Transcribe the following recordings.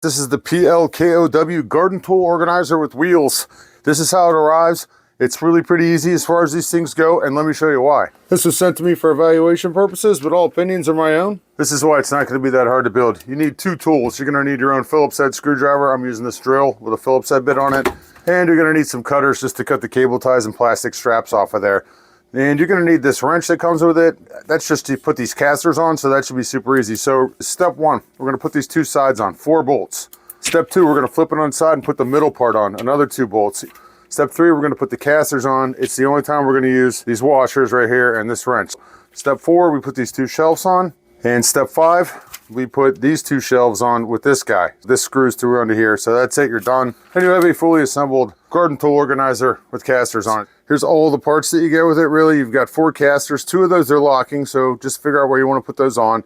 This is the PLKOW garden tool organizer with wheels. This is how it arrives. It's really pretty easy as far as these things go, and let me show you why. This was sent to me for evaluation purposes, but all opinions are my own. This is why it's not going to be that hard to build. You need two tools. You're going to need your own Phillips head screwdriver. I'm using this drill with a Phillips head bit on it. And you're going to need some cutters just to cut the cable ties and plastic straps off of there. And you're going to need this wrench that comes with it. That's just to put these casters on, so that should be super easy. So step one, we're going to put these two sides on, 4 bolts. Step two, we're going to flip it on side and put the middle part on, another 2 bolts. Step three, we're going to put the casters on. It's the only time we're going to use these washers right here and this wrench. Step 4, we put these 2 shelves on. And step 5, we put these 2 shelves on with this guy. This screws through under here. So that's it, you're done. And you have a fully assembled garden tool organizer with casters on it. Here's all the parts that you get with it, really. You've got 4 casters. 2 of those are locking, so just figure out where you want to put those on.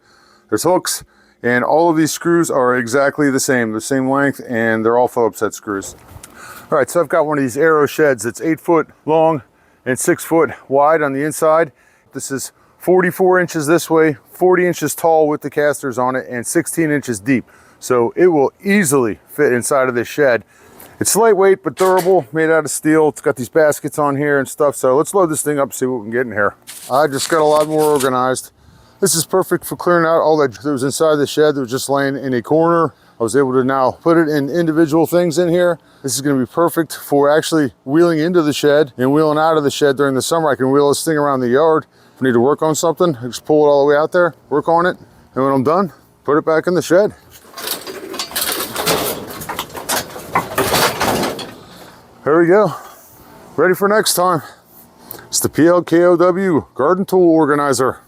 There's hooks, and all of these screws are exactly the same length, and they're all Phillips head screws. All right, so I've got one of these Aero sheds that's 8 foot long and 6 foot wide on the inside. This is 44 inches this way, 40 inches tall with the casters on it, and 16 inches deep. So it will easily fit inside of this shed. It's lightweight but durable, made out of steel. It's got these baskets on here and stuff. So let's load this thing up and see what we can get in here. I just got a lot more organized. This is perfect for clearing out all that was inside the shed that was just laying in a corner. I was able to now put it in individual things in here. This is going to be perfect for actually wheeling into the shed and wheeling out of the shed during the summer. I can wheel this thing around the yard. If I need to work on something, I just pull it all the way out there, work on it, and when I'm done, put it back in the shed. There we go. Ready for next time. It's the PLKOW garden tool organizer.